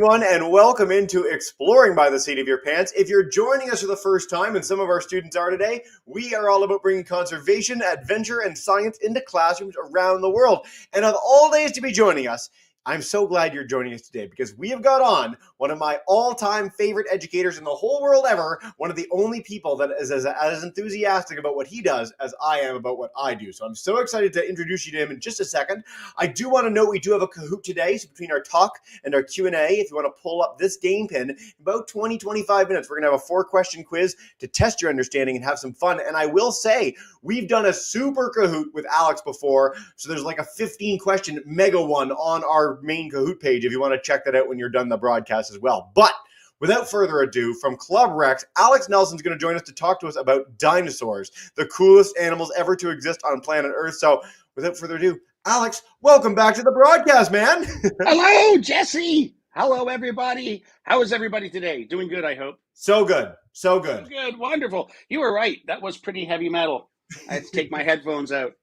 everyone, and welcome into Exploring by the Seat of Your Pants. If you're joining us for the first time, and some of our students are today, we are all about bringing conservation, adventure, and science into classrooms around the world. And of all days to be joining us, I'm so glad you're joining us today because we have got on one of my all-time favorite educators in the whole world ever, one of the only people that is as enthusiastic about what he does as I am about what I do. So I'm so excited to introduce you to him in just a second. I do want to note we do have a Kahoot today, so between our talk and our Q&A, if you want to pull up this game pin, in about 20-25 minutes, we're going to have a 4-question quiz to test your understanding and have some fun. And I will say, we've done a super Kahoot with Alex before, so there's like a 15-question mega one on our main Kahoot page if you want to check that out when you're done the broadcast as well. But without further ado, from Club Rex, Alex Nelson's going to join us to talk to us about dinosaurs, the coolest animals ever to exist on planet Earth. So without further ado, Alex, welcome back to the broadcast, man. Hello, Jesse. Hello, everybody. How is everybody today? Doing good, I hope. So good. So good. Good. Wonderful. You were right. That was pretty heavy metal. I had to take my headphones out.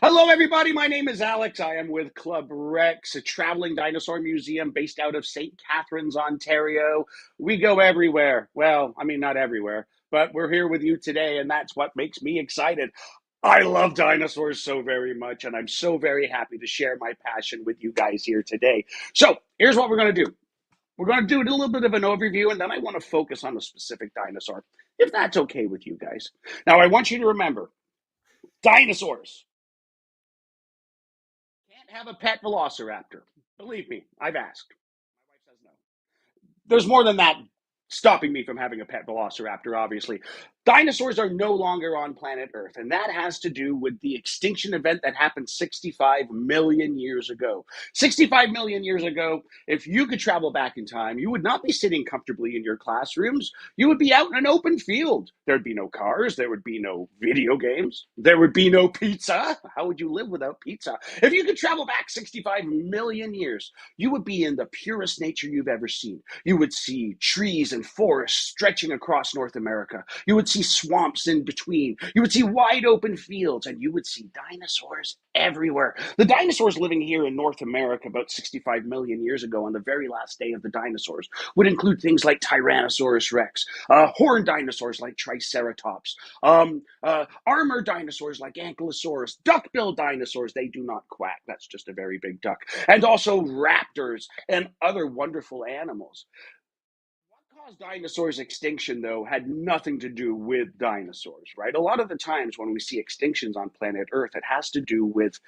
Hello, everybody. My name is Alex. I am with Club Rex, a traveling dinosaur museum based out of St. Catharines, Ontario. We go everywhere. Well, I mean, not everywhere, but we're here with you today, and that's what makes me excited. I love dinosaurs so very much, and I'm so very happy to share my passion with you guys here today. So here's what we're going to do. We're going to do a little bit of an overview, and then I want to focus on a specific dinosaur, if that's okay with you guys. Now, I want you to remember, dinosaurs can't have a pet velociraptor. Believe me, I've asked. My wife says no. There's more than that stopping me from having a pet velociraptor, obviously. Dinosaurs are no longer on planet Earth, and that has to do with the extinction event that happened 65 million years ago. 65 million years ago, if you could travel back in time, you would not be sitting comfortably in your classrooms. You would be out in an open field. There'd be no cars. There would be no video games. There would be no pizza. How would you live without pizza? If you could travel back 65 million years, you would be in the purest nature you've ever seen. You would see trees and forests stretching across North America. You would see swamps in between. You would see wide open fields, and you would see dinosaurs everywhere. The dinosaurs living here in North America about 65 million years ago on the very last day of the dinosaurs would include things like Tyrannosaurus rex, horned dinosaurs like Triceratops, armored dinosaurs like Ankylosaurus, duck-billed dinosaurs. They do not quack. That's just a very big duck. And also raptors and other wonderful animals. Dinosaurs extinction, though, had nothing to do with dinosaurs, right? A lot of the times when we see extinctions on planet Earth, it has to do with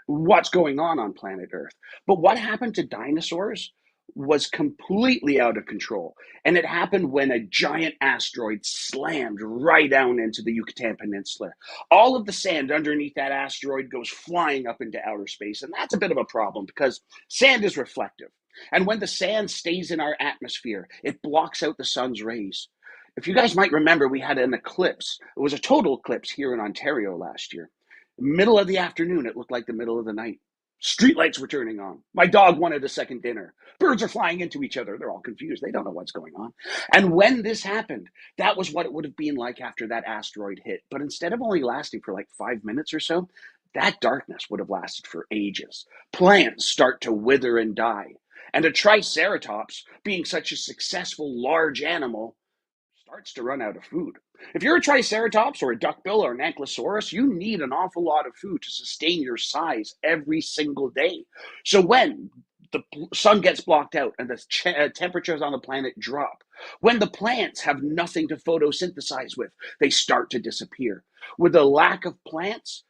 what's going on planet Earth. But what happened to dinosaurs was completely out of control. And it happened when a giant asteroid slammed right down into the Yucatan Peninsula. All of the sand underneath that asteroid goes flying up into outer space. And that's a bit of a problem because sand is reflective. And when the sand stays in our atmosphere, it blocks out the sun's rays. If you guys might remember, we had an eclipse. It was a total eclipse here in Ontario last year. Middle of the afternoon, it looked like the middle of the night. Streetlights were turning on. My dog wanted a second dinner. Birds are flying into each other. They're all confused. They don't know what's going on. And when this happened, that was what it would have been like after that asteroid hit. But instead of only lasting for like 5 minutes or so, that darkness would have lasted for ages. Plants start to wither and die. And a triceratops, being such a successful large animal, starts to run out of food. If you're a triceratops or a duckbill or an ankylosaurus, you need an awful lot of food to sustain your size every single day. So when the sun gets blocked out and the temperatures on the planet drop, when the plants have nothing to photosynthesize with, they start to disappear. With the lack of plants,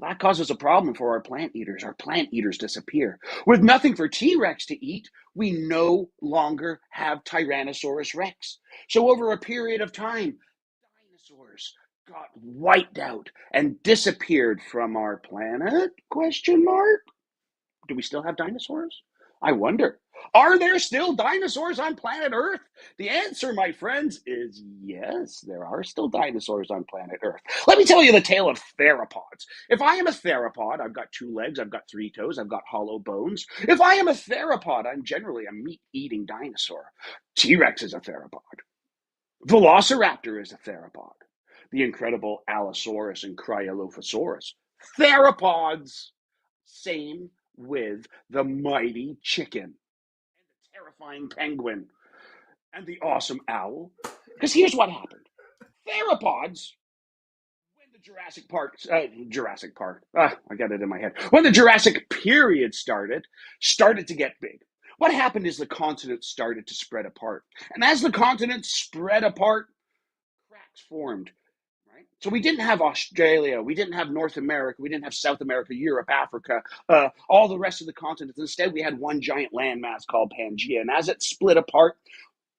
that causes a problem for our plant eaters. Our plant eaters disappear. With nothing for T-Rex to eat, we no longer have Tyrannosaurus rex. So over a period of time, dinosaurs got wiped out and disappeared from our planet? Question mark. Do we still have dinosaurs? I wonder. Are there still dinosaurs on planet Earth? The answer, my friends, is yes, there are still dinosaurs on planet Earth. Let me tell you the tale of theropods. If I am a theropod, I've got 2 legs, I've got 3 toes, I've got hollow bones. If I am a theropod, I'm generally a meat-eating dinosaur. T-Rex is a theropod. Velociraptor is a theropod. The incredible Allosaurus and Cryolophosaurus. Theropods. Same with the mighty chicken and the terrifying penguin and the awesome owl. Because here's what happened. Theropods, when the Jurassic Park, I got it in my head. When the Jurassic period started to get big. What happened is the continents started to spread apart. And as the continents spread apart, cracks formed. Right? So we didn't have Australia, we didn't have North America, we didn't have South America, Europe, Africa, all the rest of the continents. Instead, we had one giant landmass called Pangea. And as it split apart,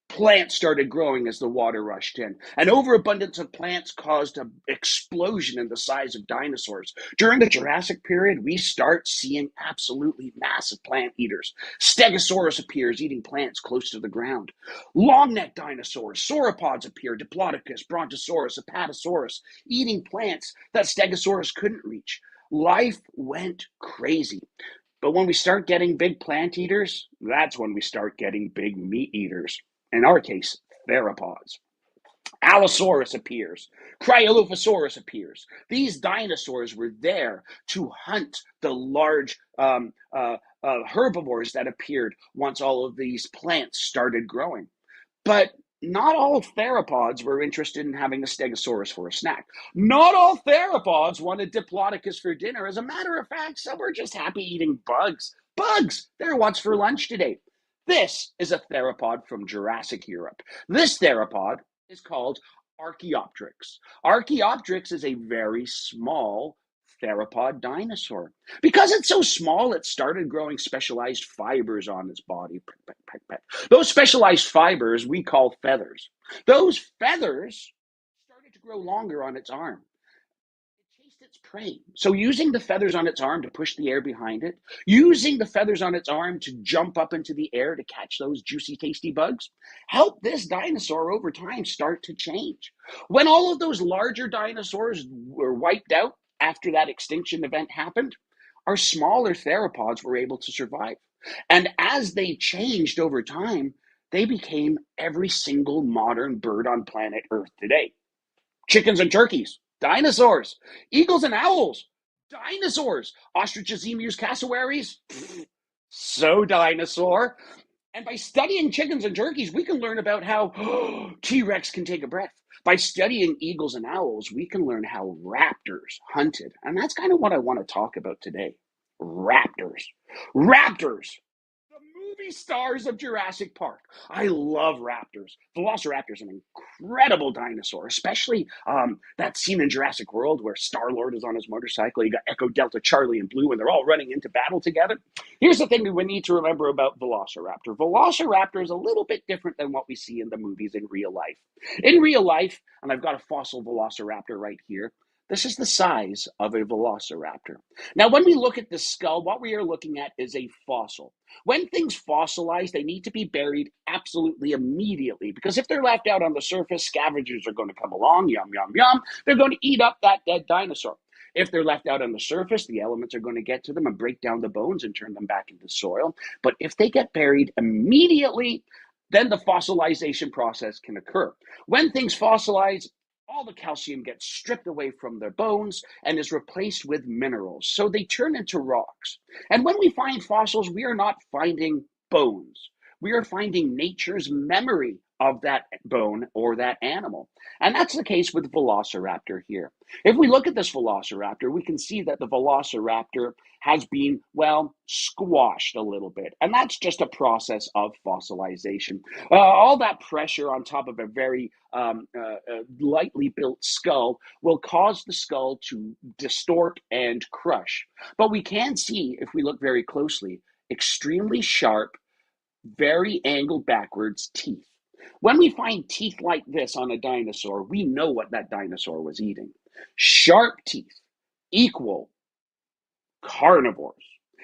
plants started growing as the water rushed in. An overabundance of plants caused an explosion in the size of dinosaurs. During the Jurassic period, we start seeing absolutely massive plant eaters. Stegosaurus appears, eating plants close to the ground. Long-necked dinosaurs, sauropods appear, Diplodocus, Brontosaurus, Apatosaurus, eating plants that Stegosaurus couldn't reach. Life went crazy. But when we start getting big plant eaters, that's when we start getting big meat eaters. In our case, theropods. Allosaurus appears. Cryolophosaurus appears. These dinosaurs were there to hunt the large herbivores that appeared once all of these plants started growing. But not all theropods were interested in having a stegosaurus for a snack. Not all theropods wanted Diplodocus for dinner. As a matter of fact, some were just happy eating bugs. Bugs! They're what's for lunch today. This is a theropod from Jurassic Europe. This theropod is called Archaeopteryx. Archaeopteryx is a very small theropod dinosaur. Because it's so small, it started growing specialized fibers on its body. Those specialized fibers we call feathers. Those feathers started to grow longer on its arm. It chased its prey. So using the feathers on its arm to push the air behind it, using the feathers on its arm to jump up into the air to catch those juicy, tasty bugs, helped this dinosaur over time start to change. When all of those larger dinosaurs were wiped out after that extinction event happened, our smaller theropods were able to survive. And as they changed over time, they became every single modern bird on planet Earth today. Chickens and turkeys, dinosaurs. Eagles and owls, dinosaurs. Ostriches, emus, cassowaries, so dinosaur. And by studying chickens and turkeys, we can learn about how T Rex can take a breath. By studying eagles and owls, we can learn how raptors hunted. And that's kind of what I want to talk about today. Raptors. Raptors. The movie stars of Jurassic Park. I love raptors. Velociraptor is an incredible dinosaur, especially that scene in Jurassic World where Star-Lord is on his motorcycle. You got Echo, Delta, Charlie, and Blue, and they're all running into battle together. Here's the thing we need to remember about Velociraptor. Velociraptor is a little bit different than what we see in the movies in real life. In real life, and I've got a fossil Velociraptor right here, this is the size of a velociraptor. Now, when we look at the skull, what we are looking at is a fossil. When things fossilize, they need to be buried absolutely immediately because if they're left out on the surface, scavengers are going to come along, yum, yum, yum. They're going to eat up that dead dinosaur. If they're left out on the surface, the elements are going to get to them and break down the bones and turn them back into soil. But if they get buried immediately, then the fossilization process can occur. When things fossilize, all the calcium gets stripped away from their bones and is replaced with minerals. So they turn into rocks. And when we find fossils, we are not finding bones. We are finding nature's memory of that bone or that animal. And that's the case with Velociraptor here. If we look at this Velociraptor, we can see that the Velociraptor has been, well, squashed a little bit. And that's just a process of fossilization. All that pressure on top of a very lightly built skull will cause the skull to distort and crush. But we can see, if we look very closely, extremely sharp, very angled backwards teeth. When we find teeth like this on a dinosaur, we know what that dinosaur was eating. Sharp teeth equal carnivores.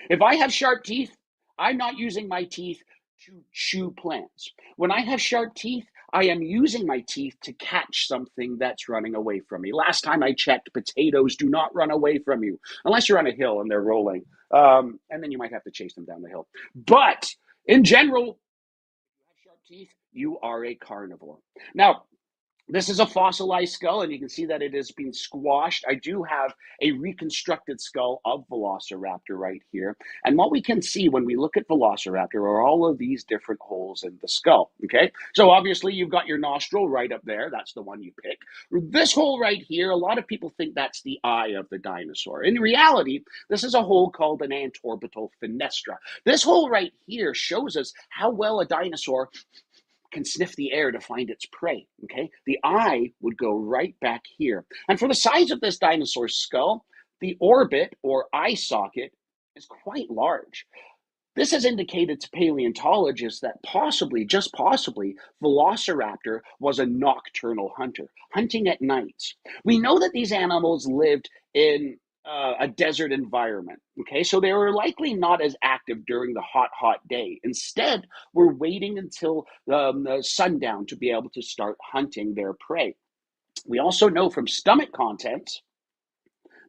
If I have sharp teeth, I'm not using my teeth to chew plants. When I have sharp teeth, I am using my teeth to catch something that's running away from me. Last time I checked, potatoes do not run away from you unless you're on a hill and they're rolling. And then you might have to chase them down the hill. But in general, if you have sharp teeth, you are a carnivore. Now, This is a fossilized skull, and you can see that it has been squashed. I do have a reconstructed skull of Velociraptor right here. And what we can see when we look at Velociraptor are all of these different holes in the skull. Okay, so obviously you've got your nostril right up there. That's the one you pick. This hole right here, a lot of people think that's the eye of the dinosaur. In reality, this is a hole called an antorbital fenestra. This hole right here shows us how well a dinosaur can sniff the air to find its prey. Okay, the eye would go right back here. And for the size of this dinosaur skull, the orbit or eye socket is quite large. This has indicated to paleontologists that possibly, just possibly, Velociraptor was a nocturnal hunter, hunting at nights. We know that these animals lived in a desert environment. Okay, so they were likely not as active during the hot day. Instead, we're waiting until sundown to be able to start hunting their prey. We also know from stomach contents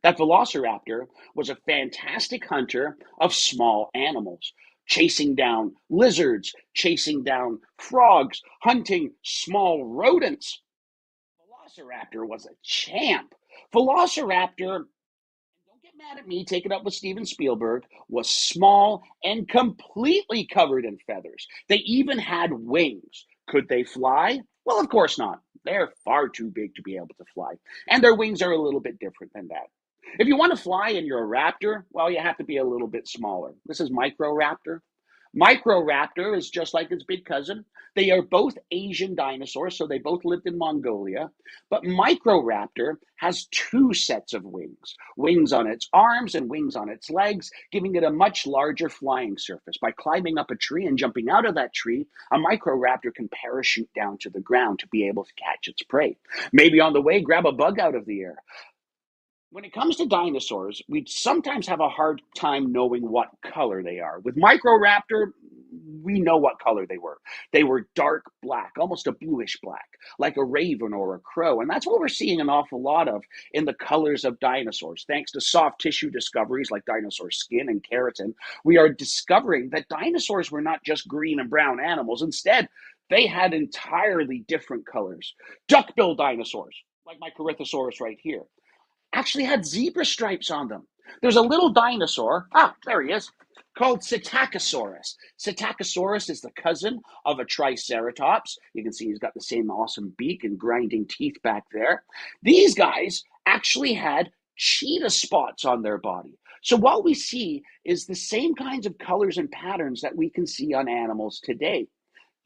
that Velociraptor was a fantastic hunter of small animals, chasing down lizards, chasing down frogs, hunting small rodents. Velociraptor was a champ. Velociraptor, don't get mad at me, take it up with Steven Spielberg, was small and completely covered in feathers. They even had wings. Could they fly? Well, of course not. They're far too big to be able to fly. And their wings are a little bit different than that. If you want to fly and you're a raptor, well, you have to be a little bit smaller. This is Microraptor. Microraptor is just like its big cousin. They are both Asian dinosaurs, so they both lived in Mongolia. But Microraptor has two sets of wings, wings on its arms and wings on its legs, giving it a much larger flying surface. By climbing up a tree and jumping out of that tree, a Microraptor can parachute down to the ground to be able to catch its prey. Maybe on the way, grab a bug out of the air. When it comes to dinosaurs, we sometimes have a hard time knowing what color they are. With Microraptor, we know what color they were. They were dark black, almost a bluish black, like a raven or a crow. And that's what we're seeing an awful lot of in the colors of dinosaurs. Thanks to soft tissue discoveries like dinosaur skin and keratin, we are discovering that dinosaurs were not just green and brown animals. Instead, they had entirely different colors. Duckbill dinosaurs, like my Corythosaurus right here, actually had zebra stripes on them. There's a little dinosaur, there he is, called Psittacosaurus. Psittacosaurus is the cousin of a Triceratops. You can see he's got the same awesome beak and grinding teeth back there. These guys actually had cheetah spots on their body. So what we see is the same kinds of colors and patterns that we can see on animals today,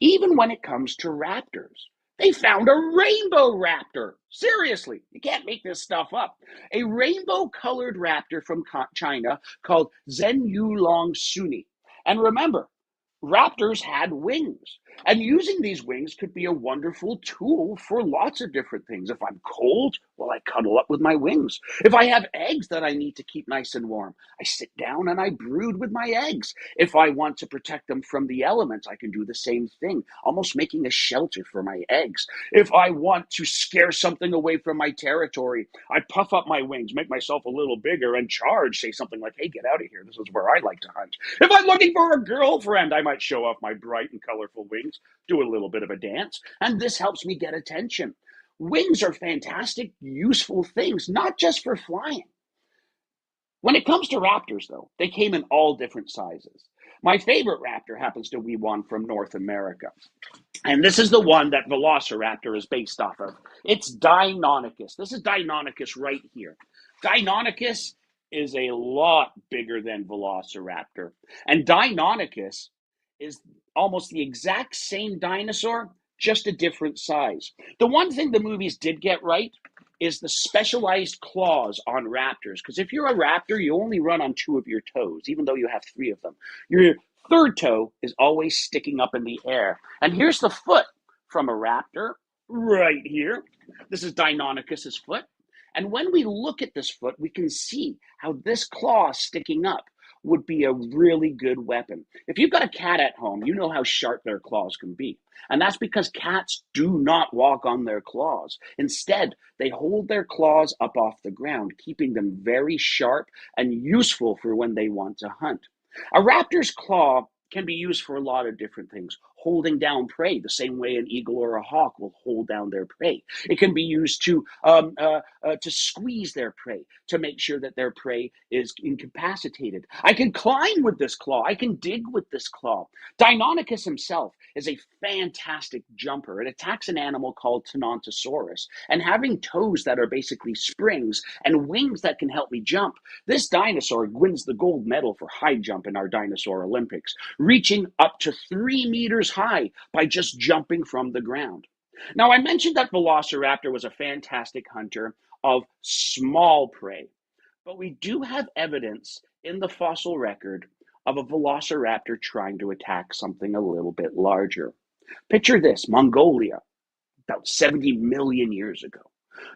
even when it comes to raptors. They found a rainbow raptor. Seriously, you can't make this stuff up. A rainbow colored raptor from China called Zhenyulong Suni. And remember, raptors had wings. And using these wings could be a wonderful tool for lots of different things. If I'm cold, well, I cuddle up with my wings. If I have eggs that I need to keep nice and warm, I sit down and I brood with my eggs. If I want to protect them from the elements, I can do the same thing, almost making a shelter for my eggs. If I want to scare something away from my territory, I puff up my wings, make myself a little bigger, and charge, say something like, hey, get out of here. This is where I like to hunt. If I'm looking for a girlfriend, I might show off my bright and colorful wings, do a little bit of a dance, and this helps me get attention. Wings are fantastic, useful things, not just for flying. When it comes to raptors, though, they came in all different sizes. My favorite raptor happens to be one from North America. And this is the one that Velociraptor is based off of. It's Deinonychus. This is Deinonychus right here. Deinonychus is a lot bigger than Velociraptor. And Deinonychus is almost the exact same dinosaur, just a different size. The one thing the movies did get right is the specialized claws on raptors. Because if you're a raptor, you only run on two of your toes, even though you have three of them. Your third toe is always sticking up in the air. And here's the foot from a raptor right here. This is Deinonychus's foot. And when we look at this foot, we can see how this claw sticking up would be a really good weapon. If you've got a cat at home, you know how sharp their claws can be. And that's because cats do not walk on their claws. Instead, they hold their claws up off the ground, keeping them very sharp and useful for when they want to hunt. A raptor's claw can be used for a lot of different things. Holding down prey, the same way an eagle or a hawk will hold down their prey. It can be used to squeeze their prey to make sure that their prey is incapacitated. I can climb with this claw. I can dig with this claw. Deinonychus himself is a fantastic jumper. It attacks an animal called Tenontosaurus, and having toes that are basically springs and wings that can help me jump, this dinosaur wins the gold medal for high jump in our dinosaur Olympics, reaching up to 3 meters high by just jumping from the ground. Now, I mentioned that Velociraptor was a fantastic hunter of small prey, but we do have evidence in the fossil record of a Velociraptor trying to attack something a little bit larger. Picture this: Mongolia, about 70 million years ago.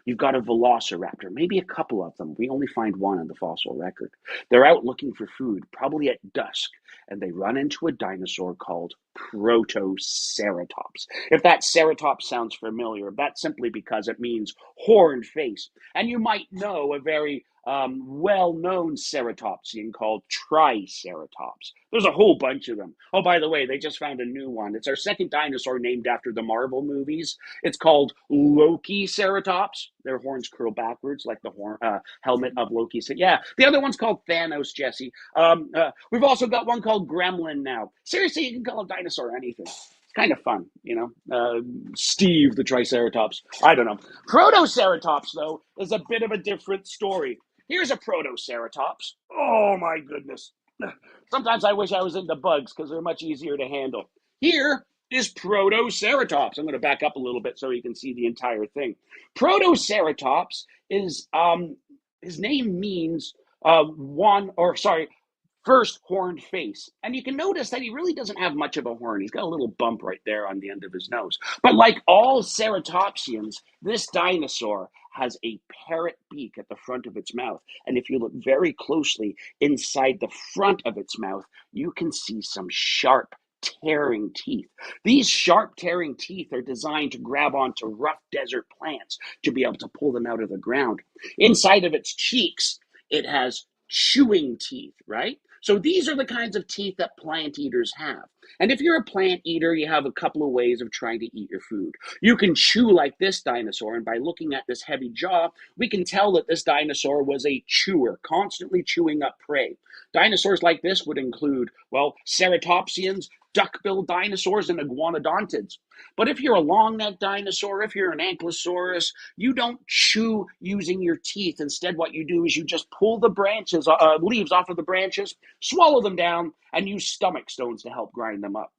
You've got a velociraptor, maybe a couple of them. We only find one in the fossil record. They're out looking for food, probably at dusk, and they run into a dinosaur called Protoceratops. If that ceratops sounds familiar, that's simply because it means horned face. And you might know a very well-known ceratopsian called Triceratops. There's a whole bunch of them. Oh, by the way, they just found a new one. It's our second dinosaur named after the Marvel movies. It's called Loki Ceratops. Their horns curl backwards like the helmet of Loki. So, yeah, the other one's called Thanos, Jesse. We've also got one called Gremlin now. Seriously, you can call a dinosaur anything. It's kind of fun, you know. Steve the Triceratops. I don't know. Protoceratops, though, is a bit of a different story. Here's a Protoceratops. Oh, my goodness. Sometimes I wish I was into bugs because they're much easier to handle. Here is Protoceratops. I'm going to back up a little bit so you can see the entire thing. Protoceratops is, his name means first horned face. And you can notice that he really doesn't have much of a horn. He's got a little bump right there on the end of his nose. But like all ceratopsians, this dinosaur has a parrot beak at the front of its mouth. And if you look very closely inside the front of its mouth, you can see some sharp tearing teeth. These sharp tearing teeth are designed to grab onto rough desert plants to be able to pull them out of the ground. Inside of its cheeks, it has chewing teeth, right? So these are the kinds of teeth that plant eaters have. And if you're a plant eater, you have a couple of ways of trying to eat your food. You can chew like this dinosaur, and by looking at this heavy jaw, we can tell that this dinosaur was a chewer, constantly chewing up prey. Dinosaurs like this would include, well, ceratopsians, duck-billed dinosaurs, and iguanodontids. But if you're a long-necked dinosaur, if you're an ankylosaurus, you don't chew using your teeth. Instead, what you do is you just pull the leaves off of the branches, swallow them down, and use stomach stones to help grind them up.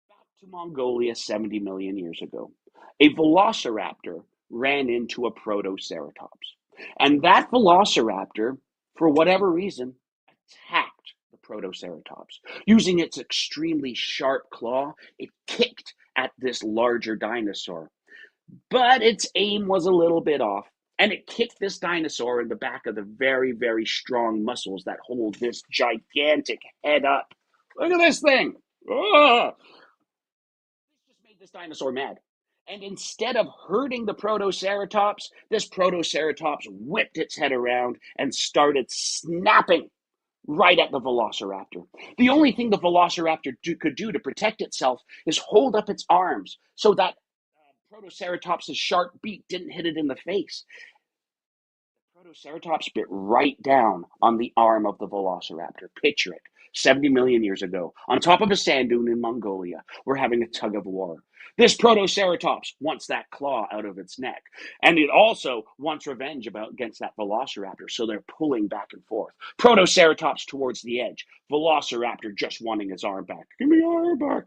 Back to Mongolia 70 million years ago, a velociraptor ran into a protoceratops. And that velociraptor, for whatever reason, attacked the protoceratops. Using its extremely sharp claw, it kicked at this larger dinosaur. But its aim was a little bit off, and it kicked this dinosaur in the back of the very, very strong muscles that hold this gigantic head up. Look at this thing. Oh! This just made this dinosaur mad. And instead of hurting the Protoceratops, this Protoceratops whipped its head around and started snapping right at the Velociraptor. The only thing the Velociraptor could do to protect itself is hold up its arms so that Protoceratops' sharp beak didn't hit it in the face. The Protoceratops bit right down on the arm of the Velociraptor. Picture it. 70 million years ago, on top of a sand dune in Mongolia, we're having a tug of war. This Protoceratops wants that claw out of its neck, and it also wants revenge against that Velociraptor, so they're pulling back and forth. Protoceratops towards the edge, Velociraptor just wanting his arm back. Give me your arm back.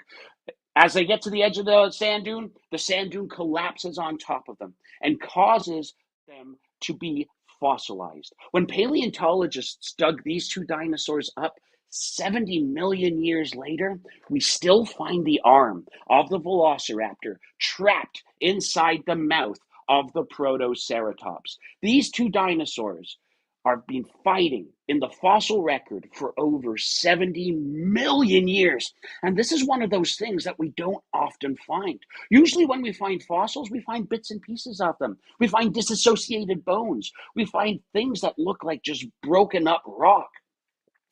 As they get to the edge of the sand dune collapses on top of them and causes them to be fossilized. When paleontologists dug these two dinosaurs up 70 million years later, we still find the arm of the Velociraptor trapped inside the mouth of the Protoceratops. These two dinosaurs have been fighting in the fossil record for over 70 million years. And this is one of those things that we don't often find. Usually when we find fossils, we find bits and pieces of them. We find disassociated bones. We find things that look like just broken up rock.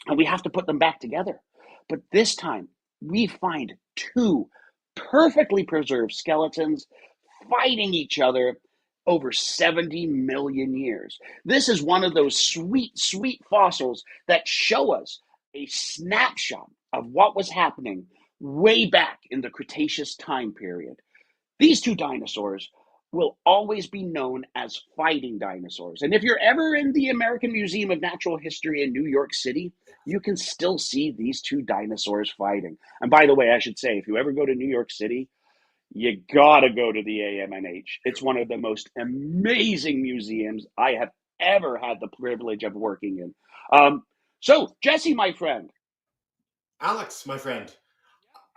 And we have to put them back together. But this time, we find two perfectly preserved skeletons fighting each other over 70 million years. This is one of those sweet, sweet fossils that show us a snapshot of what was happening way back in the Cretaceous time period. These two dinosaurs will always be known as fighting dinosaurs. And if you're ever in the American Museum of Natural History in New York City, you can still see these two dinosaurs fighting. And by the way, I should say, if you ever go to New York City, you gotta go to the AMNH. It's one of the most amazing museums I have ever had the privilege of working in. So, Jesse, my friend. Alex, my friend,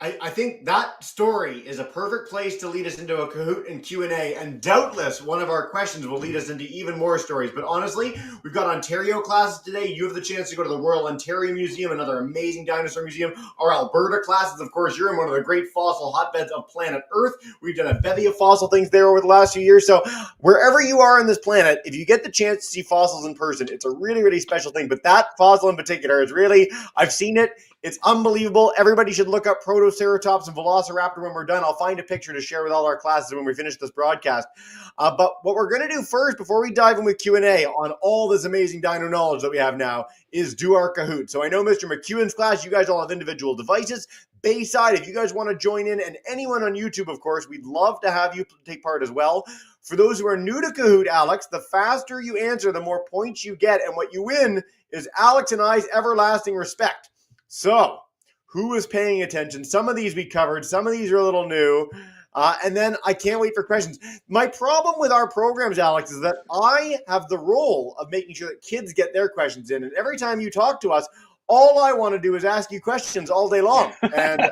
I think that story is a perfect place to lead us into a Kahoot and Q&A, and doubtless one of our questions will lead us into even more stories. But honestly, we've got Ontario classes today. You have the chance to go to the Royal Ontario Museum, another amazing dinosaur museum. Our Alberta classes, of course, you're in one of the great fossil hotbeds of planet Earth. We've done a bevy of fossil things there over the last few years. So wherever you are on this planet, if you get the chance to see fossils in person, it's a really, really special thing. But that fossil in particular is really, I've seen it. It's unbelievable. Everybody should look up Protoceratops and Velociraptor when we're done. I'll find a picture to share with all our classes when we finish this broadcast. But what we're going to do first, before we dive in with Q&A on all this amazing dino knowledge that we have now, is do our Kahoot. So I know Mr. McEwen's class, you guys all have individual devices. Bayside, if you guys want to join in, and anyone on YouTube, of course, we'd love to have you take part as well. For those who are new to Kahoot, Alex, the faster you answer, the more points you get. And what you win is Alex and I's everlasting respect. So, who is paying attention? Some of these we covered. Some of these are a little new. And then I can't wait for questions. My problem with our programs, Alex, is that I have the role of making sure that kids get their questions in. And every time you talk to us, all I want to do is ask you questions all day long. And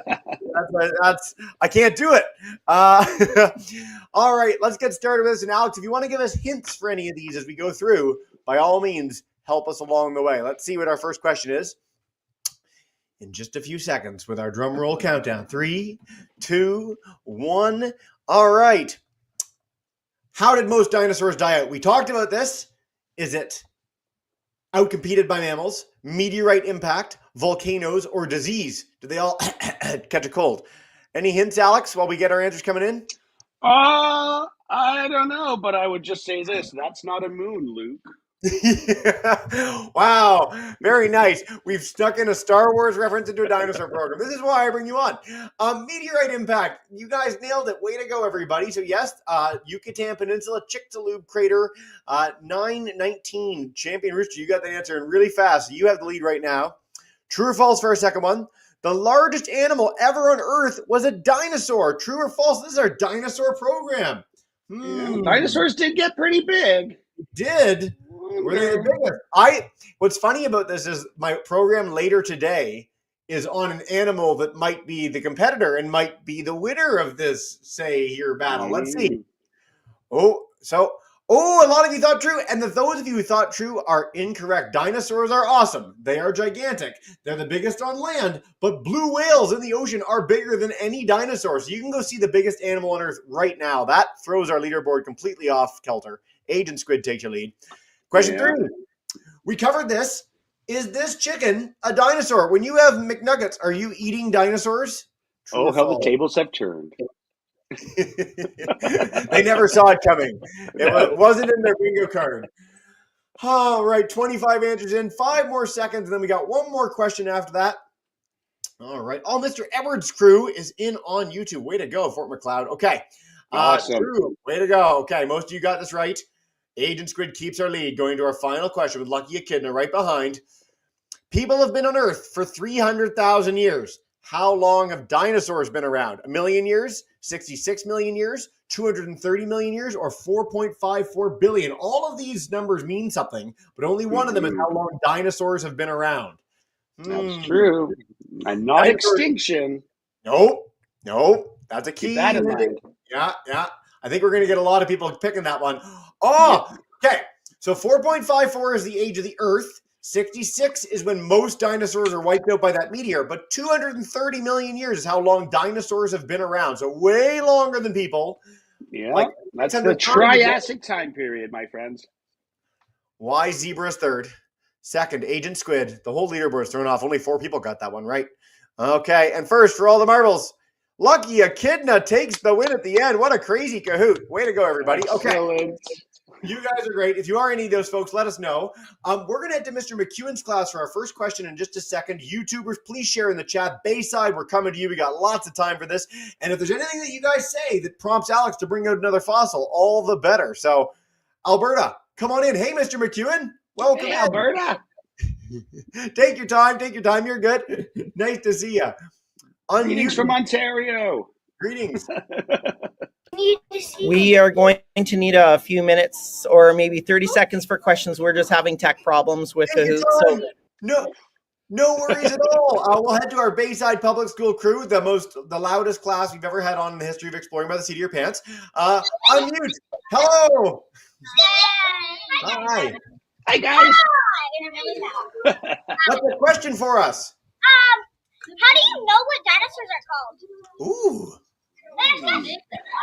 that's I can't do it. All right, let's get started with this. And Alex, if you want to give us hints for any of these as we go through, by all means, help us along the way. Let's see what our first question is in just a few seconds with our drum roll countdown. 3, 2, 1. All right. How did most dinosaurs die out? We talked about this. Is it outcompeted by mammals, meteorite impact, volcanoes, or disease? Do they all catch a cold? Any hints, Alex, while we get our answers coming in? I don't know, but I would just say this. That's not a moon, Luke. Wow, very nice. We've stuck in a Star Wars reference into a dinosaur program. This is why I bring you on. Meteorite impact. You guys nailed it. Way to go, everybody. So yes, Yucatan Peninsula, Chicxulub crater, 919. Champion Rooster, you got the answer and really fast. So you have the lead right now. True or false for our second one? The largest animal ever on Earth was a dinosaur. True or false? This is our dinosaur program. Yeah, dinosaurs did get pretty big. Did. Were they the biggest? What's funny about this is my program later today is on an animal that might be the competitor and might be the winner of this, say, here battle. Let's see. A lot of you thought true, and those of you who thought true are incorrect. Dinosaurs are awesome. They are gigantic. They're the biggest on land, but blue whales in the ocean are bigger than any dinosaur. So you can go see the biggest animal on Earth right now. That throws our leaderboard completely off kilter. Agent Squid takes your lead. Question 3. We covered this. Is this chicken a dinosaur? When you have McNuggets, are you eating dinosaurs? True how the tables have turned. They never saw it coming. It wasn't in their bingo card. All right, 25 answers in. 5 more seconds, and then we got one more question after that. All right. Oh, Mr. Edwards' crew is in on YouTube. Way to go, Fort McLeod. Okay. Awesome. True. Way to go. Okay, most of you got this right. Agent Squid keeps our lead, going to our final question with Lucky Echidna right behind. People have been on Earth for 300,000 years. How long have dinosaurs been around? 1 million years, 66 million years, 230 million years, or 4.54 billion? All of these numbers mean something, but only one of them is how long dinosaurs have been around. That's true. And not extinction. Nope. That's a key. Keep that in mind. Yeah. I think we're going to get a lot of people picking that one. Oh, okay. So 4.54 is the age of the Earth. 66 is when most dinosaurs are wiped out by that meteor. But 230 million years is how long dinosaurs have been around. So way longer than people. Yeah, that's the Triassic time period, my friends. Why zebra is third? Second, Agent Squid. The whole leaderboard is thrown off. Only 4 people got that one right. Okay, and first for all the marbles, Lucky Echidna takes the win at the end. What a crazy Kahoot. Way to go, everybody. Okay. Excellent. You guys are great. If you are any of those folks, let us know. We're going to head to Mr. McEwen's class for our first question in just a second. YouTubers, please share in the chat. Bayside, we're coming to you. We got lots of time for this. And if there's anything that you guys say that prompts Alex to bring out another fossil, all the better. So, Alberta, come on in. Hey, Mr. McEwen. Welcome Hey, in. Alberta. Take your time. Take your time. You're good. Nice to see you. Greetings from Ontario. Greetings. We are going to need a few minutes or maybe 30 seconds for questions. We're just having tech problems with Kahoot. So No worries at all. We'll head to our Bayside Public School crew, the loudest class we've ever had on in the history of exploring by the seat of your pants. Unmute. Hello. Hi. Hi, guys. What's the question for us? How do you know what dinosaurs are called? Ooh.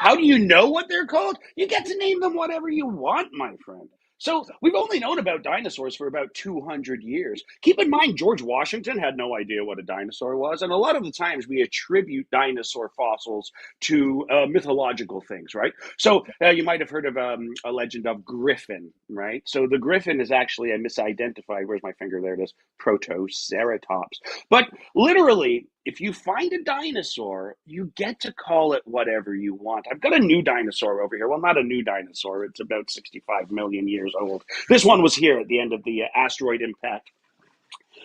How do you know what they're called? You get to name them whatever you want, my friend. So we've only known about dinosaurs for about 200 years. Keep in mind, George Washington had no idea what a dinosaur was. And a lot of the times we attribute dinosaur fossils to mythological things, right? So you might have heard of a legend of Griffin, right? So the Griffin is actually a misidentified, where's my finger? There it is, Protoceratops. But literally, if you find a dinosaur, you get to call it whatever you want. I've got a new dinosaur over here. Well, not a new dinosaur. It's about 65 million years old. This one was here at the end of the asteroid impact.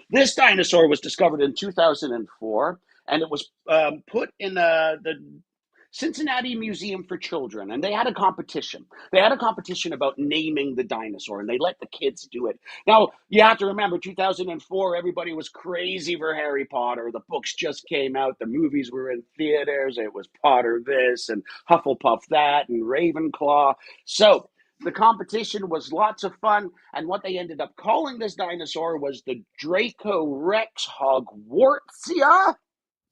This dinosaur was discovered in 2004, and it was put in the Cincinnati Museum for Children, and they had a competition. They had a competition about naming the dinosaur, and they let the kids do it. Now, you have to remember, 2004, everybody was crazy for Harry Potter. The books just came out. The movies were in theaters. It was Potter this and Hufflepuff that and Ravenclaw. So the competition was lots of fun, and what they ended up calling this dinosaur was the Dracorex hogwartsia.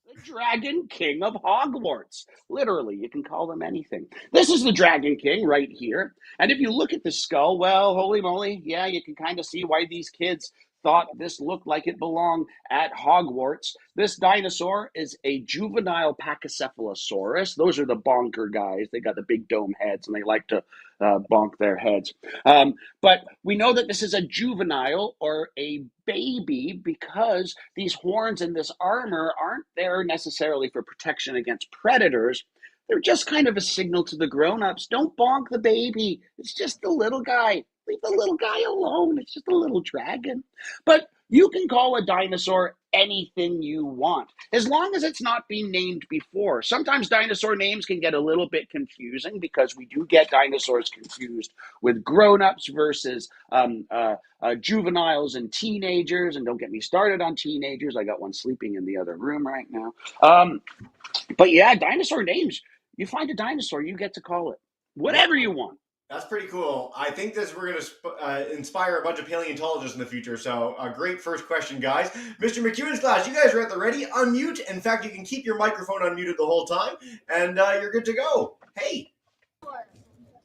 The Dragon King of Hogwarts. Literally, you can call them anything. This is the Dragon King right here. And if you look at the skull, well, holy moly, yeah, you can kind of see why these kids thought this looked like it belonged at Hogwarts. This dinosaur is a juvenile Pachycephalosaurus. Those are the bonker guys. They got the big dome heads and they like to bonk their heads. But we know that this is a juvenile or a baby because these horns and this armor aren't there necessarily for protection against predators. They're just kind of a signal to the grown-ups. Don't bonk the baby. It's just a little guy. Leave the little guy alone. It's just a little dragon. But you can call a dinosaur anything you want, as long as it's not been named before. Sometimes dinosaur names can get a little bit confusing because we do get dinosaurs confused with grown-ups versus juveniles and teenagers. And don't get me started on teenagers. I got one sleeping in the other room right now. But yeah, dinosaur names. You find a dinosaur, you get to call it whatever you want. That's pretty cool. I think we're going to inspire a bunch of paleontologists in the future. So, a great first question, guys. Mr. McEwen's class, you guys are at the ready. Unmute. In fact, you can keep your microphone unmuted the whole time, and you're good to go. Hey.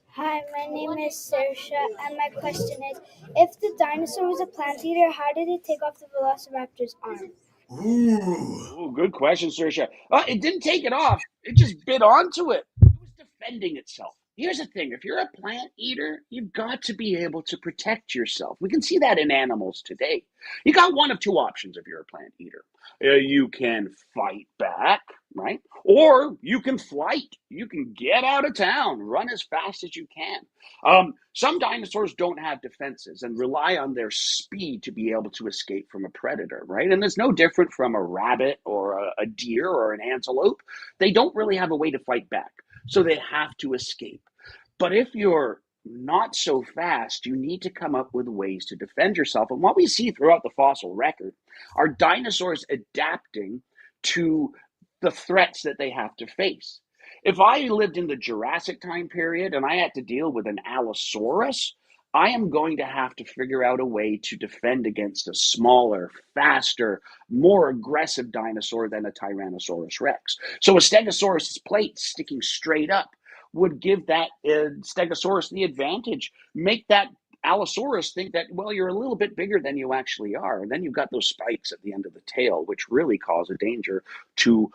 Hi, my name is Saoirse, and my question is, if the dinosaur was a plant eater, how did it take off the velociraptor's arm? Ooh, good question, Saoirse. It didn't take it off. It just bit onto it. It was defending itself. Here's the thing. If you're a plant eater, you've got to be able to protect yourself. We can see that in animals today. You got one of two options if you're a plant eater. You can fight back, right? Or you can flight. You can get out of town, run as fast as you can. Some dinosaurs don't have defenses and rely on their speed to be able to escape from a predator, right? And it's no different from a rabbit or a deer or an antelope. They don't really have a way to fight back, so they have to escape. But if you're not so fast, you need to come up with ways to defend yourself. And what we see throughout the fossil record are dinosaurs adapting to the threats that they have to face. If I lived in the Jurassic time period and I had to deal with an Allosaurus, I am going to have to figure out a way to defend against a smaller, faster, more aggressive dinosaur than a Tyrannosaurus Rex. So a Stegosaurus's plate sticking straight up would give that Stegosaurus the advantage, make that Allosaurus think that, well, you're a little bit bigger than you actually are. And then you've got those spikes at the end of the tail, which really cause a danger to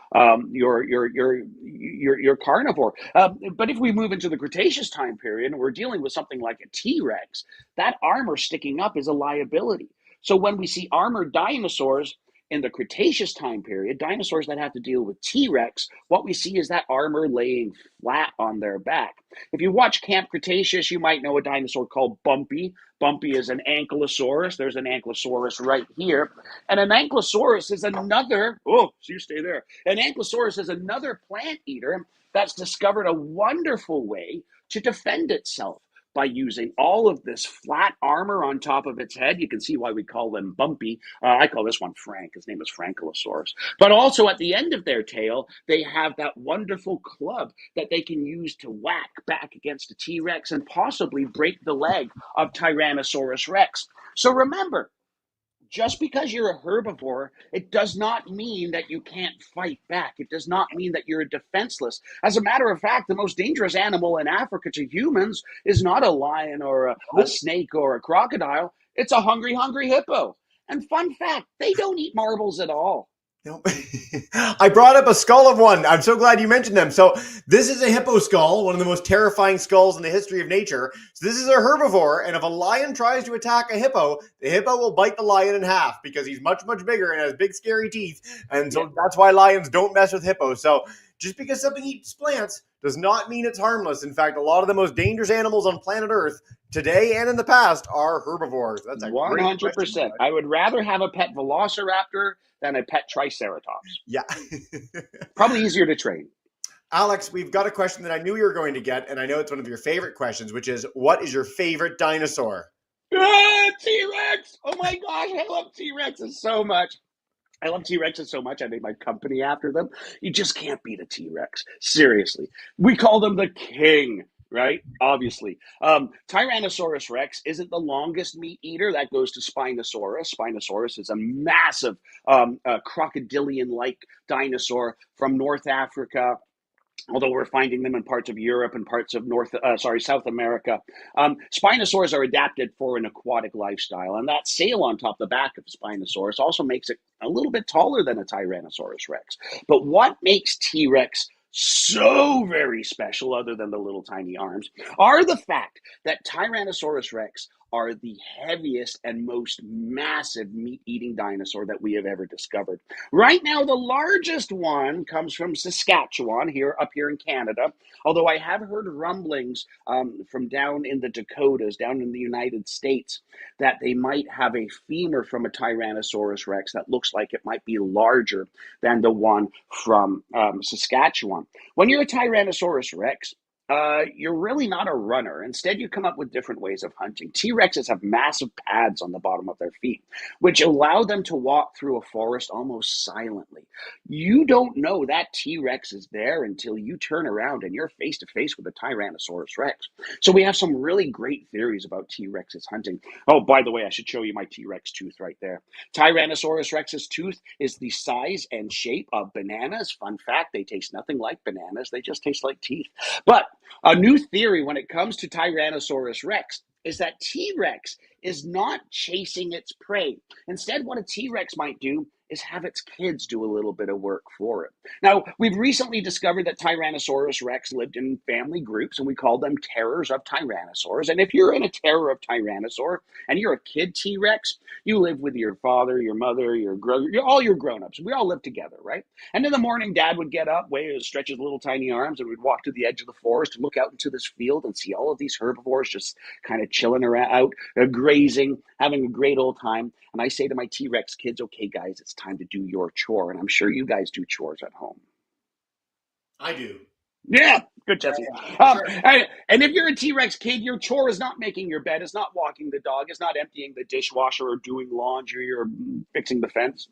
your carnivore. But if we move into the Cretaceous time period and we're dealing with something like a T-Rex, that armor sticking up is a liability. So when we see armored dinosaurs in the Cretaceous time period, dinosaurs that have to deal with T-Rex, what we see is that armor laying flat on their back. If you watch Camp Cretaceous, you might know a dinosaur called Bumpy. Bumpy is an ankylosaurus. There's an ankylosaurus right here. And an ankylosaurus is another, oh, so you stay there. An ankylosaurus is another plant eater that's discovered a wonderful way to defend itself by using all of this flat armor on top of its head. You can see why we call them Bumpy. I call this one Frank. His name is Frankylosaurus. But also at the end of their tail, they have that wonderful club that they can use to whack back against a T-Rex and possibly break the leg of Tyrannosaurus Rex. So remember, just because you're a herbivore, it does not mean that you can't fight back. It does not mean that you're defenseless. As a matter of fact, the most dangerous animal in Africa to humans is not a lion or a snake or a crocodile. It's a hungry, hungry hippo. And fun fact, they don't eat marbles at all. I brought up a skull of one. I'm so glad you mentioned them. So this is a hippo skull, one of the most terrifying skulls in the history of nature. So this is a herbivore, and if a lion tries to attack a hippo, the hippo will bite the lion in half because he's much, much bigger and has big, scary teeth. And so that's why lions don't mess with hippos. So just because something eats plants does not mean it's harmless. In fact, a lot of the most dangerous animals on planet Earth today and in the past are herbivores. That's a 100%. I would rather have a pet velociraptor than a pet triceratops. Yeah. Probably easier to train. Alex, we've got a question that I knew you were going to get, and I know it's one of your favorite questions, which is, what is your favorite dinosaur? T-Rex! Oh my gosh, I love T-Rexes so much. I love T-Rexes so much, I made my company after them. You just can't beat a T-Rex. Seriously. We call them the king, right? Obviously. Tyrannosaurus Rex isn't the longest meat eater. That goes to Spinosaurus. Spinosaurus is a massive crocodilian-like dinosaur from North Africa. Although we're finding them in parts of Europe and parts of South America. Spinosaurs are adapted for an aquatic lifestyle, and that sail on top the back of a Spinosaurus also makes it a little bit taller than a Tyrannosaurus Rex. But what makes T-Rex so very special, other than the little tiny arms, are the fact that Tyrannosaurus Rex are the heaviest and most massive meat-eating dinosaur that we have ever discovered. Right now, the largest one comes from Saskatchewan, up here in Canada, although I have heard rumblings from down in the Dakotas, down in the United States, that they might have a femur from a Tyrannosaurus Rex that looks like it might be larger than the one from Saskatchewan. When you're a Tyrannosaurus Rex, you're really not a runner. Instead, you come up with different ways of hunting. T-Rexes have massive pads on the bottom of their feet, which allow them to walk through a forest almost silently. You don't know that T-Rex is there until you turn around and you're face to face with a Tyrannosaurus Rex. So we have some really great theories about T-Rexes hunting. Oh, by the way, I should show you my T-Rex tooth right there. Tyrannosaurus Rex's tooth is the size and shape of bananas. Fun fact, they taste nothing like bananas. They just taste like teeth. But a new theory when it comes to Tyrannosaurus Rex is that T-Rex is not chasing its prey. Instead, what a T-Rex might do is have its kids do a little bit of work for it. Now, we've recently discovered that Tyrannosaurus Rex lived in family groups, and we call them terrors of tyrannosaurs. And if you're in a terror of tyrannosaur and you're a kid T-Rex, you live with your father, your mother, all your grown-ups. We all live together, right? And in the morning, Dad would get up, stretch his little tiny arms, and we'd walk to the edge of the forest and look out into this field and see all of these herbivores just kind of chilling around, grazing, having a great old time. And I say to my T-Rex kids, okay, guys, it's time to do your chore. And I'm sure you guys do chores at home. I do. Yeah, good, Jesse. Sure. And if you're a T-Rex kid, your chore is not making your bed, it's not walking the dog, it's not emptying the dishwasher or doing laundry or fixing the fence.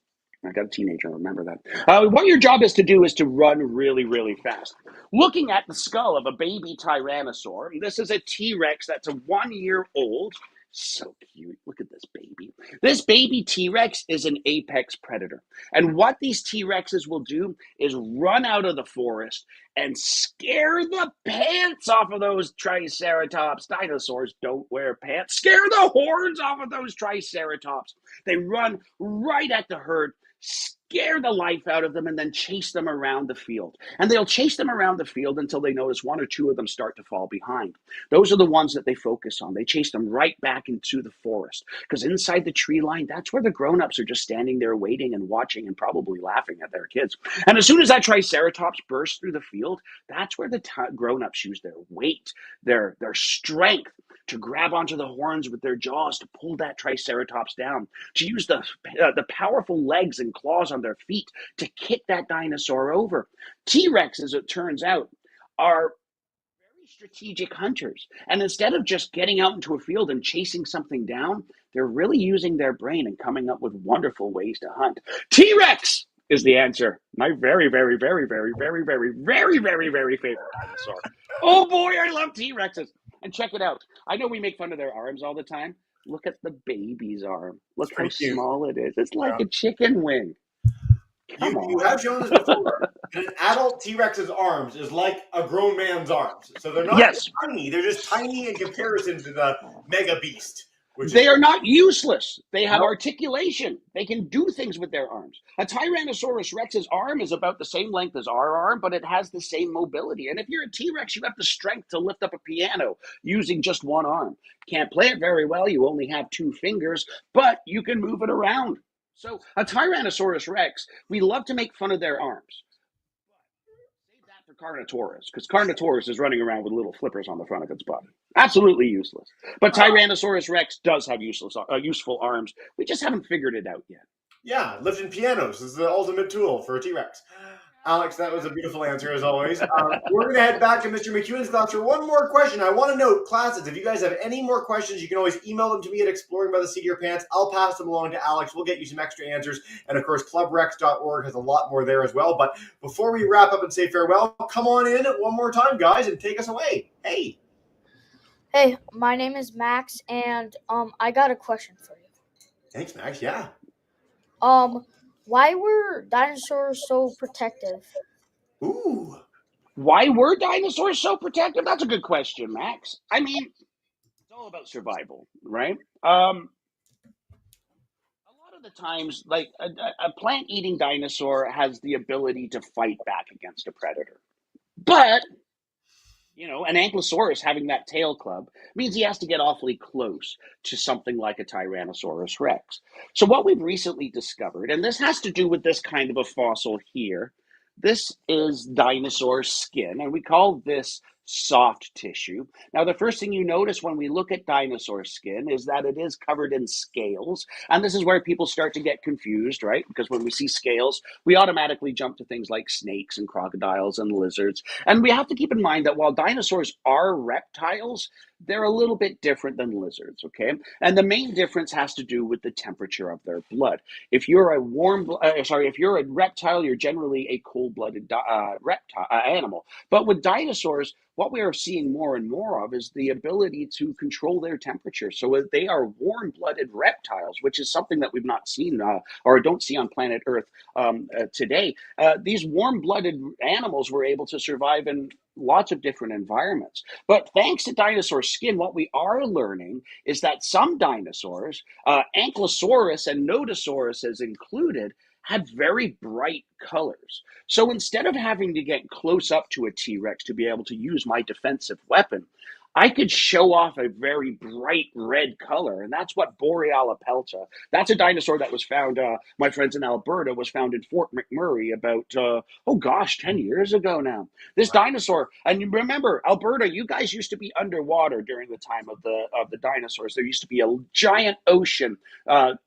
I got a teenager, remember that. What your job is to do is to run really, really fast. Looking at the skull of a baby Tyrannosaur, this is a T-Rex that's 1 year old. So cute. Look at this baby. This baby T-Rex is an apex predator. And what these T-Rexes will do is run out of the forest and scare the pants off of those Triceratops. Dinosaurs don't wear pants. Scare the horns off of those Triceratops. They run right at the herd, scare the life out of them, and then chase them around the field. And they'll chase them around the field until they notice one or two of them start to fall behind. Those are the ones that they focus on. They chase them right back into the forest because inside the tree line, that's where the grown-ups are just standing there waiting and watching and probably laughing at their kids. And as soon as that Triceratops bursts through the field, that's where the grown-ups use their weight, their strength to grab onto the horns with their jaws to pull that Triceratops down, to use the powerful legs and claws on their feet to kick that dinosaur over. T-Rex, as it turns out, are very strategic hunters. And instead of just getting out into a field and chasing something down, they're really using their brain and coming up with wonderful ways to hunt. T-Rex is the answer. My very, very, very, very, very, very, very, very, very favorite dinosaur. Oh boy, I love T-Rexes. And check it out. I know we make fun of their arms all the time. Look at the baby's arm. Look how small it is. It's like a chicken wing. You have shown this before. An adult T-Rex's arms is like a grown man's arms. So they're not tiny. They're just tiny in comparison to the mega beast. They are not useless. They have articulation. They can do things with their arms. A Tyrannosaurus Rex's arm is about the same length as our arm, but it has the same mobility. And if you're a T-Rex, you have the strength to lift up a piano using just one arm. Can't play it very well. You only have 2 fingers, but you can move it around. So a Tyrannosaurus Rex, we love to make fun of their arms. Save that for Carnotaurus, because Carnotaurus is running around with little flippers on the front of its body. Absolutely useless. But Tyrannosaurus Rex does have useful arms. We just haven't figured it out yet. Yeah, lifting pianos is the ultimate tool for a T-Rex. Alex, that was a beautiful answer as always. We're going to head back to Mr. McEwen's class for one more question. I want to note, classes, if you guys have any more questions, you can always email them to me at exploringbytheseatofyourpants. I'll pass them along to Alex. We'll get you some extra answers. And of course, clubrex.org has a lot more there as well. But before we wrap up and say farewell, come on in one more time, guys, and take us away. Hey. Hey, my name is Max, and I got a question for you. Thanks, Max. Yeah. Why were dinosaurs so protective? Ooh. Why were dinosaurs so protective? That's a good question, Max. I mean, it's all about survival, right? A lot of the times, like a plant-eating dinosaur has the ability to fight back against a predator. But an ankylosaurus having that tail club means he has to get awfully close to something like a Tyrannosaurus Rex. So what we've recently discovered, and this has to do with this kind of a fossil here, this is dinosaur skin, and we call this soft tissue. Now, the first thing you notice when we look at dinosaur skin is that it is covered in scales. And this is where people start to get confused, right? Because when we see scales, we automatically jump to things like snakes and crocodiles and lizards. And we have to keep in mind that while dinosaurs are reptiles, they're a little bit different than lizards, okay? And the main difference has to do with the temperature of their blood. If you're a if you're a reptile, you're generally a cold-blooded animal. But with dinosaurs, what we are seeing more and more of is the ability to control their temperature. So they are warm-blooded reptiles, which is something that we've not seen or don't see on planet Earth today. These warm-blooded animals were able to survive in lots of different environments. But thanks to dinosaur skin, what we are learning is that some dinosaurs, Ankylosaurus and Nodosaurus as included, had very bright colors. So instead of having to get close up to a T-Rex to be able to use my defensive weapon, I could show off a very bright red color, and that's what Borealopelta. That's a dinosaur that was found, my friends in Alberta, was found in Fort McMurray about, 10 years ago now. This dinosaur, and you remember, Alberta, you guys used to be underwater during the time of the dinosaurs. There used to be a giant ocean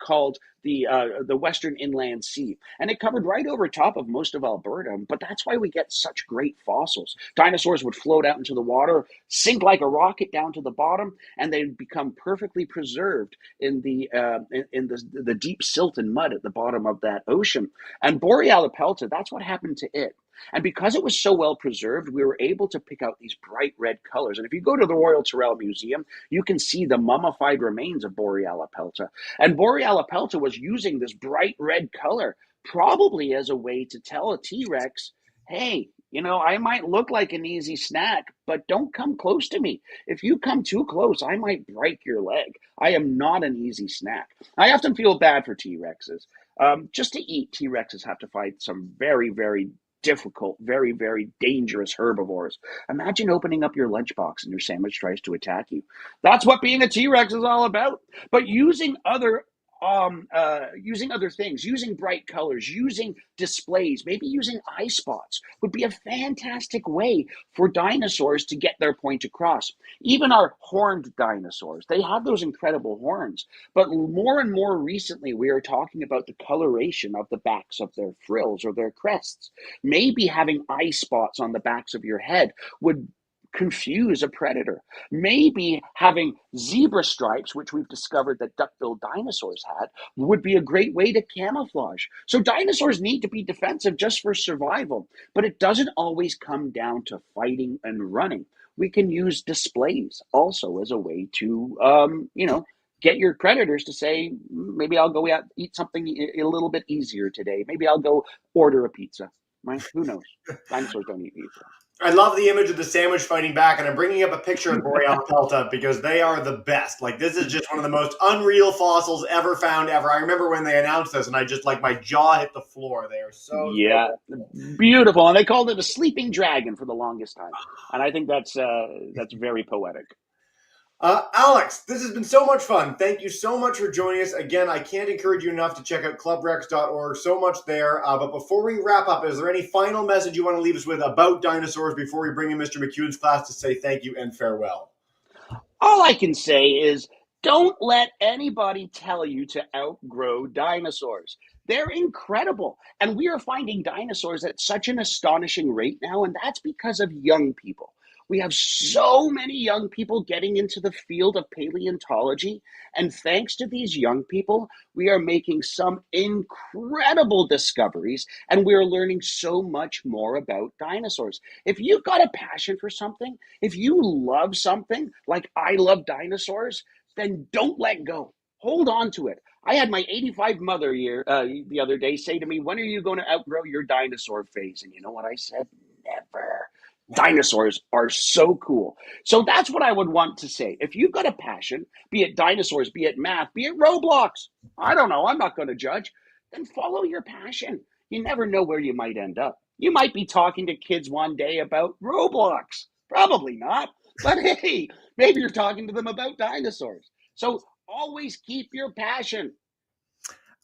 called the Western Inland Sea. And it covered right over top of most of Alberta, but that's why we get such great fossils. Dinosaurs would float out into the water, sink like a rocket down to the bottom, and they'd become perfectly preserved in the deep silt and mud at the bottom of that ocean. And Borealopelta, that's what happened to it. And because it was so well preserved, we were able to pick out these bright red colors. And if you go to the Royal Tyrrell Museum, you can see the mummified remains of Boreala pelta. And Boreala pelta was using this bright red color probably as a way to tell a T-Rex, hey, I might look like an easy snack, but don't come close to me. If you come too close, I might break your leg. I am not an easy snack. I often feel bad for T-Rexes. Just to eat, T-Rexes have to fight some very, very difficult, very, very dangerous herbivores. Imagine opening up your lunchbox and your sandwich tries to attack you. That's what being a T-Rex is all about. But using other things, using bright colors, using displays, maybe using eye spots would be a fantastic way for dinosaurs to get their point across. Even our horned dinosaurs, they have those incredible horns. But more and more recently, we are talking about the coloration of the backs of their frills or their crests. Maybe having eye spots on the backs of your head would confuse a predator. Maybe having zebra stripes, which we've discovered that duck-billed dinosaurs had, would be a great way to camouflage. So dinosaurs need to be defensive just for survival, but it doesn't always come down to fighting and running. We can use displays also as a way to, get your predators to say, maybe I'll go out eat something a little bit easier today. Maybe I'll go order a pizza. Right? Who knows? Dinosaurs don't eat pizza. I love the image of the sandwich fighting back, and I'm bringing up a picture of Boreal pelta because they are the best. Like, this is just one of the most unreal fossils ever found ever. I remember when they announced this, and I just, my jaw hit the floor. They are so beautiful. And they called it a sleeping dragon for the longest time. And I think that's very poetic. Alex, this has been so much fun. Thank you so much for joining us. Again, I can't encourage you enough to check out clubrex.org. So much there. But before we wrap up, is there any final message you want to leave us with about dinosaurs before we bring in Mr. McEwen's class to say thank you and farewell? All I can say is don't let anybody tell you to outgrow dinosaurs. They're incredible. And we are finding dinosaurs at such an astonishing rate now, and that's because of young people. We have so many young people getting into the field of paleontology. And thanks to these young people, we are making some incredible discoveries and we're learning so much more about dinosaurs. If you've got a passion for something, if you love something like I love dinosaurs, then don't let go. Hold on to it. I had my 85 mother the other day say to me, when are you going to outgrow your dinosaur phase? And you know what I said? Never. Dinosaurs are so cool. So that's what I would want to say. If you've got a passion, be it dinosaurs, be it math, be it Roblox, I don't know, I'm not going to judge, then follow your passion. You never know where you might end up. You might be talking to kids one day about Roblox. Probably not. But hey, maybe you're talking to them about dinosaurs. So always keep your passion.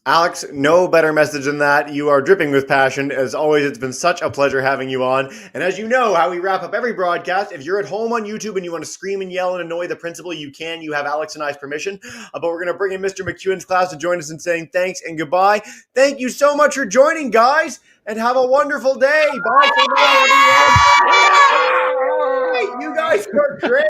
Alex, no better message than that. You are dripping with passion. As always, it's been such a pleasure having you on. And as you know how we wrap up every broadcast, if you're at home on YouTube and you want to scream and yell and annoy the principal, you can. You have Alex and I's permission. But we're going to bring in Mr. McEwen's class to join us in saying thanks and goodbye. Thank you so much for joining, guys, and have a wonderful day. Bye for now, everyone. You guys are great.